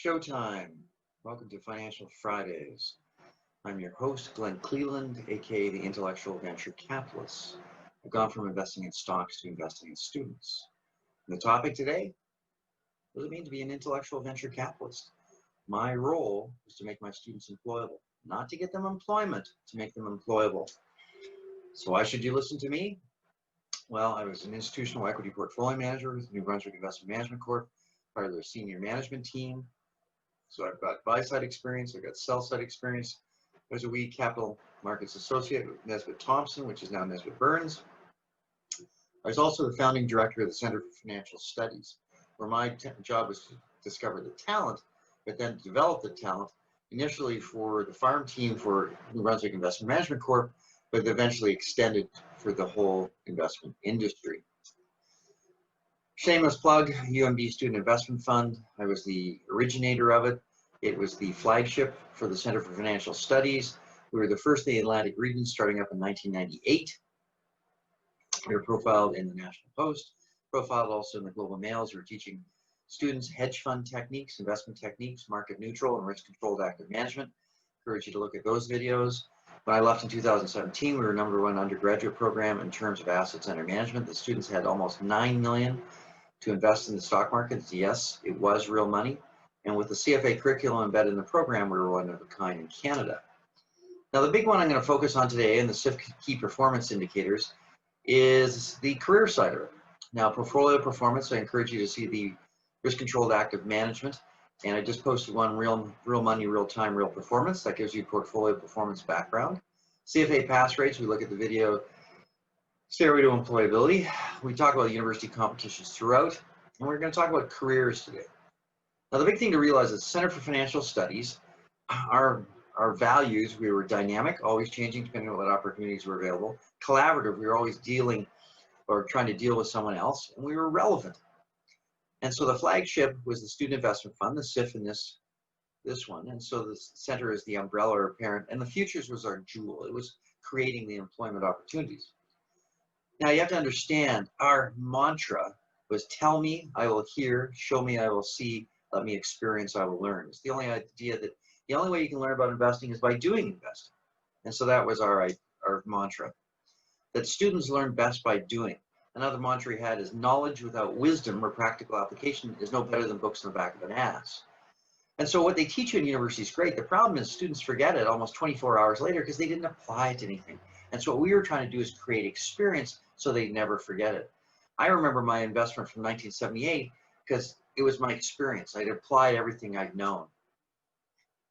Showtime. Welcome to Financial Fridays. I'm your host, Glenn Cleveland, aka the Intellectual Venture Capitalist. I've gone from investing in stocks to investing in students. And the topic today, what does it mean to be an intellectual venture capitalist? My role is to make my students employable, not to get them employment, to make them employable. So why should you listen to me? Well, I was an institutional equity portfolio manager with New Brunswick Investment Management Corp, part of their senior management team. So I've got buy-side experience, I've got sell-side experience. There's a wee capital markets associate with Nesbitt Thompson, which is now Nesbitt Burns. I was also the founding director of the Center for Financial Studies, where my job was to discover the talent, but then develop the talent initially for the farm team for New Brunswick Investment Management Corp, but eventually extended for the whole investment industry. Shameless plug, UMB Student Investment Fund. I was the originator of it. It was the flagship for the Center for Financial Studies. We were the first in the Atlantic region, starting up in 1998. We were profiled in the National Post, profiled also in the Global Mails. We were teaching students hedge fund techniques, investment techniques, market neutral and risk controlled active management. Encourage you to look at those videos. When I left in 2017, we were #1 undergraduate program in terms of assets under management. The students had almost $9 million to invest in the stock market. Yes, it was real money. And with the CFA curriculum embedded in the program, we were one of a kind in Canada. Now, the big one I'm going to focus on today in the SIF key performance indicators is the career side of it. Now, portfolio performance, I encourage you to see the risk controlled active management. And I just posted one, real money, real time, real performance. That gives you portfolio performance background. CFA pass rates, we look at the video, Stairway to Employability. We talk about university competitions throughout, and we're going to talk about careers today. Now, the big thing to realize is Center for Financial Studies, our values, we were dynamic, always changing depending on what opportunities were available. Collaborative, we were always dealing or trying to deal with someone else, and we were relevant. And so the flagship was the Student Investment Fund, the SIF in this one. And so the center is the umbrella or parent, and the futures was our jewel. It was creating the employment opportunities. Now you have to understand our mantra was tell me, I will hear, show me, I will see, let me experience, I will learn. It's the only idea that the only way you can learn about investing is by doing investing. And so that was our mantra, that students learn best by doing. Another mantra we had is knowledge without wisdom or practical application is no better than books in the back of an ass. And so what they teach you in university is great. The problem is students forget it almost 24 hours later because they didn't apply it to anything. And so what we were trying to do is create experience so they never forget it. I remember my investment from 1978 because it was my experience. I'd applied everything I'd known.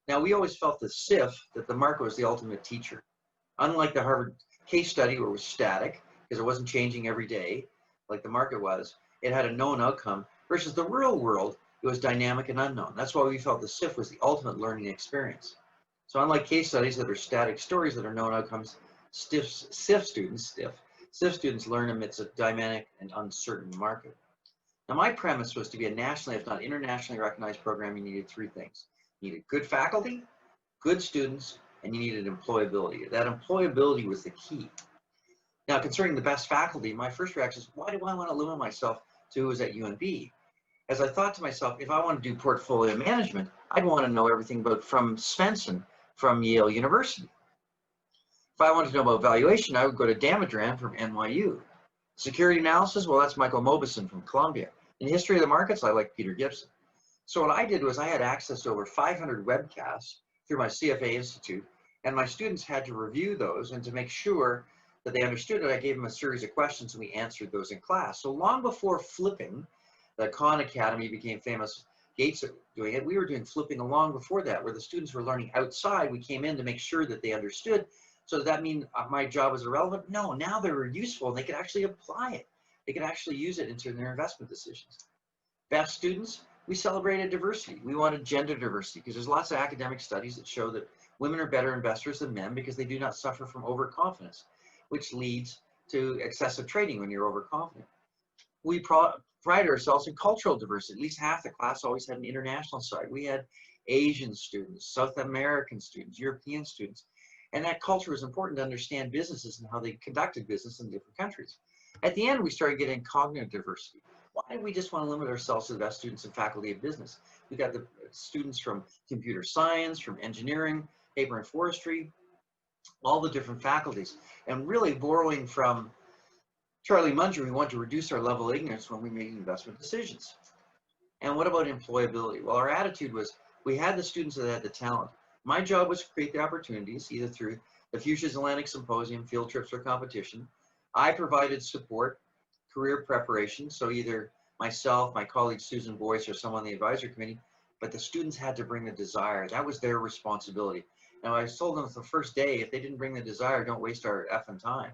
Now, we always felt the SIF, that the market was the ultimate teacher. Unlike the Harvard case study where it was static, because it wasn't changing every day like the market was, it had a known outcome, versus the real world, it was dynamic and unknown. That's why we felt the SIF was the ultimate learning experience. So unlike case studies that are static stories that are known outcomes, SIF students learn amidst a dynamic and uncertain market. Now, my premise was to be a nationally, if not internationally recognized program, you needed three things. You needed good faculty, good students, and you needed employability. That employability was the key. Now, concerning the best faculty, my first reaction is, why do I want to limit myself to who was at UNB? As I thought to myself, if I want to do portfolio management, I'd want to know everything about from Svensson from Yale University. If I wanted to know about valuation, I would go to Damadran from NYU. Security analysis, well, that's Michael Mobison from Columbia. In history of the markets, I like Peter Gibson. So what I did was I had access to over 500 webcasts through my CFA Institute, and my students had to review those, and to make sure that they understood it, I gave them a series of questions and we answered those in class. So long before flipping, the Khan Academy became famous, Gates doing it, we were doing flipping long before that, where the students were learning outside. We came in to make sure that they understood. So does that mean my job was irrelevant? No, now they were useful and they could actually apply it. They could actually use it into their investment decisions. Best students, we celebrated diversity. We wanted gender diversity because there's lots of academic studies that show that women are better investors than men because they do not suffer from overconfidence, which leads to excessive trading when you're overconfident. We pride ourselves in cultural diversity. At least half the class always had an international side. We had Asian students, South American students, European students. And that culture was important to understand businesses and how they conducted business in different countries. At the end, we started getting cognitive diversity. Why did we just want to limit ourselves to the best students and faculty of business? We got the students from computer science, from engineering, paper and forestry, all the different faculties. And really borrowing from Charlie Munger, we want to reduce our level of ignorance when we make investment decisions. And what about employability? Well, our attitude was we had the students that had the talent. My job was to create the opportunities, either through the Futures Atlantic Symposium, field trips, or competition. I provided support, career preparation, so either myself, my colleague Susan Boyce, or someone on the advisory committee, but the students had to bring the desire. That was their responsibility. Now, I told them the first day, if they didn't bring the desire, don't waste our effing time.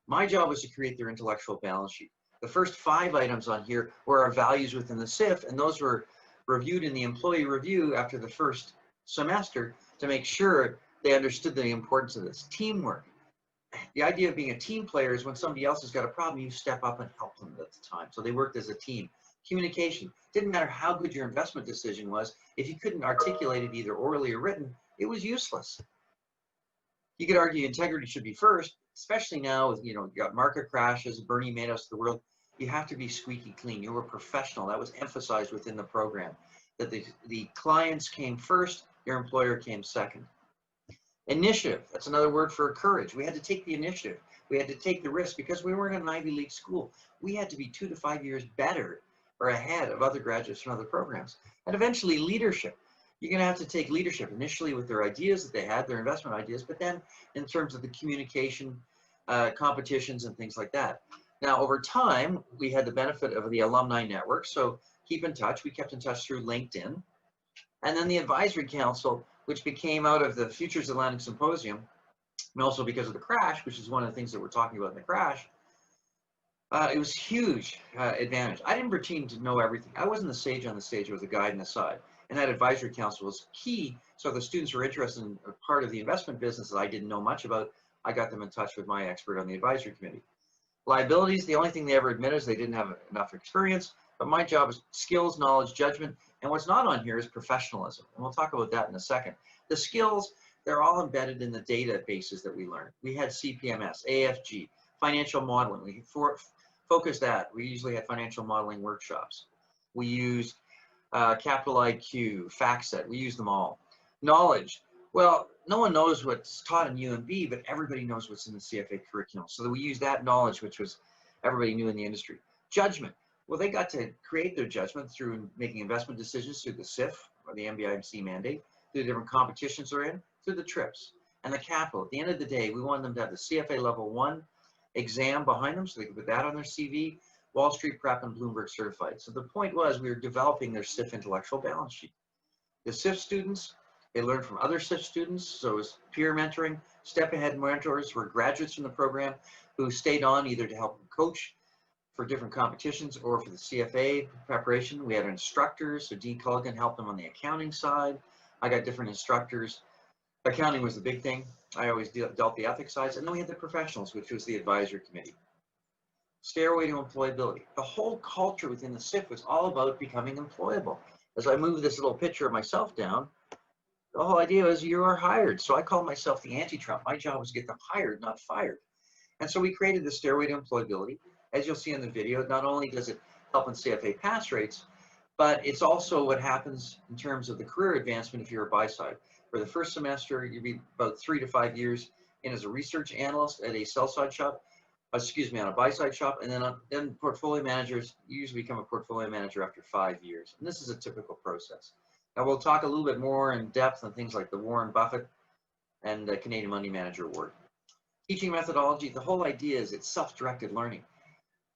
My job was to create their intellectual balance sheet. The first 5 items on here were our values within the SIF, and those were reviewed in the employee review after the first semester to make sure they understood the importance of this. Teamwork. The idea of being a team player is when somebody else has got a problem, you step up and help them at the time. So they worked as a team. Communication. Didn't matter how good your investment decision was, if you couldn't articulate it either orally or written, it was useless. You could argue integrity should be first, especially now with, you got market crashes, Bernie Madoff's of the world. You have to be squeaky clean. You were professional. That was emphasized within the program, that the clients came first, your employer came second. Initiative, that's another word for courage. We had to take the initiative. We had to take the risk because we weren't in an Ivy League school. We had to be 2 to 5 years better or ahead of other graduates from other programs. And eventually leadership. You're gonna have to take leadership initially with their ideas that they had, their investment ideas, but then in terms of the communication, competitions and things like that. Now, over time, we had the benefit of the alumni network, so keep in touch. We kept in touch through LinkedIn. And then the advisory council, which became out of the Futures Atlantic Symposium, and also because of the crash, which is one of the things that we're talking about in the crash, it was huge advantage. I didn't pretend to know everything. I wasn't the sage on the stage, I was the guide on the side. And that advisory council was key. So if the students were interested in a part of the investment business that I didn't know much about, I got them in touch with my expert on the advisory committee. Liabilities, the only thing they ever admitted is they didn't have enough experience, but my job is skills, knowledge, judgment, and what's not on here is professionalism, and we'll talk about that in a second. The skills, they're all embedded in the databases that we learned. We had CPMS, AFG, financial modeling. We focused that. We usually had financial modeling workshops. We used Capital IQ, FactSet, we used them all. Knowledge, well, no one knows what's taught in UMB, but everybody knows what's in the CFA curriculum. So that we used that knowledge, which was everybody knew in the industry. Judgment, well, they got to create their judgment through making investment decisions through the SIF, or the MBIMC mandate, through the different competitions they're in, through the trips. And the capital, at the end of the day, we wanted them to have the CFA level 1 exam behind them, so they could put that on their CV, Wall Street Prep and Bloomberg certified. So the point was we were developing their SIF intellectual balance sheet. The SIF students, they learned from other SIF students, so it was peer mentoring. Step ahead mentors were graduates from the program who stayed on either to help them coach for different competitions or for the CFA preparation. We had instructors, so Dean Culligan helped them on the accounting side. I got different instructors. Accounting was the big thing. I always dealt the ethics sides. And then we had the professionals, which was the advisory committee. Stairway to employability. The whole culture within the SIF was all about becoming employable. As I move this little picture of myself down, the whole idea was you are hired. So I called myself the anti-Trump. My job was to get them hired, not fired. And so we created the Stairway to employability. As you'll see in the video, not only does it help in CFA pass rates, but it's also what happens in terms of the career advancement if you're a buy-side. For the first semester, you'd be about 3 to 5 years in as a research analyst at a sell-side shop, on a buy-side shop, and then portfolio managers, you usually become a portfolio manager after 5 years. And this is a typical process. Now we'll talk a little bit more in depth on things like the Warren Buffett and the Canadian Money Manager Award. Teaching methodology, the whole idea is it's self-directed learning.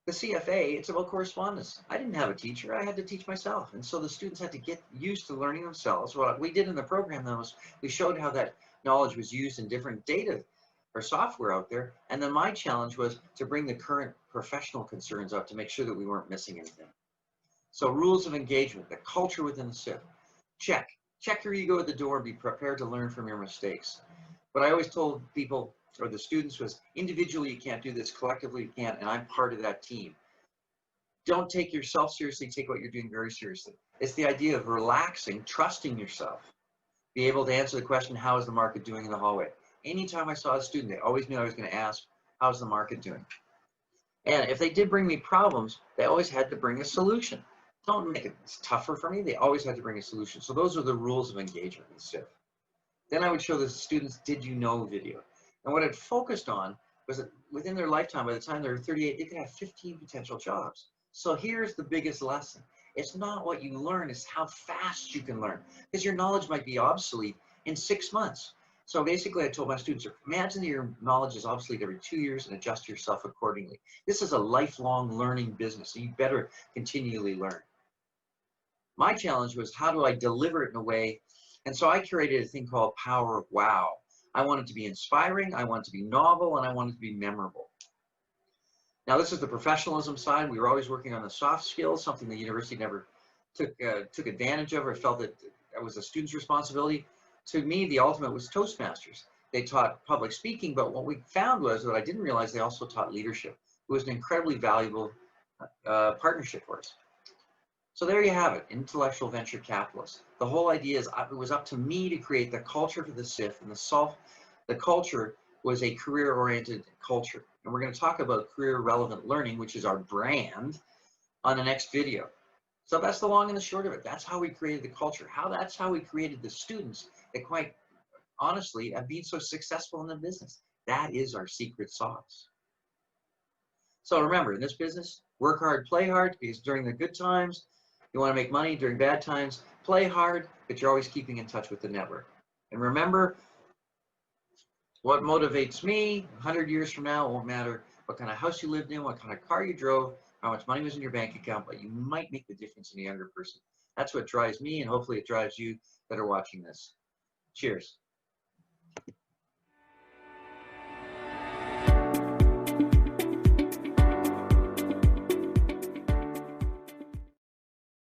The CFA, it's about correspondence. I didn't have a teacher, I had to teach myself. And so the students had to get used to learning themselves. What we did in the program though was we showed how that knowledge was used in different data or software out there. And then my challenge was to bring the current professional concerns up to make sure that we weren't missing anything. So rules of engagement, the culture within the SIF. Check your ego at the door and be prepared to learn from your mistakes. What I always told people, or the students, was individually you can't do this, collectively you can't, and I'm part of that team. Don't take yourself seriously, take what you're doing very seriously. It's the idea of relaxing, trusting yourself. Be able to answer the question, how is the market doing in the hallway? Anytime I saw a student, they always knew I was going to ask, how's the market doing? And if they did bring me problems, they always had to bring a solution. Don't make it tougher for me. They always had to bring a solution. So those are the rules of engagement in SIF. Then I would show the students, did you know video? And what it focused on was that within their lifetime, by the time they're 38, they could have 15 potential jobs. So here's the biggest lesson. It's not what you learn, it's how fast you can learn. Because your knowledge might be obsolete in 6 months. So basically I told my students, imagine that your knowledge is obsolete every 2 years and adjust yourself accordingly. This is a lifelong learning business, so you better continually learn. My challenge was, how do I deliver it in a way? And so I created a thing called Power of Wow. I want it to be inspiring, I want it to be novel, and I want it to be memorable. Now this is the professionalism side. We were always working on the soft skills, something the university never took advantage of or felt that that was a student's responsibility. To me, the ultimate was Toastmasters. They taught public speaking, but what we found was that I didn't realize they also taught leadership. It was an incredibly valuable partnership for us. So there you have it, intellectual venture capitalists. The whole idea is it was up to me to create the culture for the SIF, and the culture was a career-oriented culture. And we're going to talk about career-relevant learning, which is our brand, on the next video. So that's the long and the short of it. That's how we created the culture. That's how we created the students that quite honestly have been so successful in the business. That is our secret sauce. So remember, in this business, work hard, play hard, because during the good times, you want to make money. During bad times, play hard, but you're always keeping in touch with the network. And remember, what motivates me 100 years from now, it won't matter what kind of house you lived in, what kind of car you drove, how much money was in your bank account, but you might make the difference in a younger person. That's what drives me, and hopefully it drives you that are watching this. Cheers.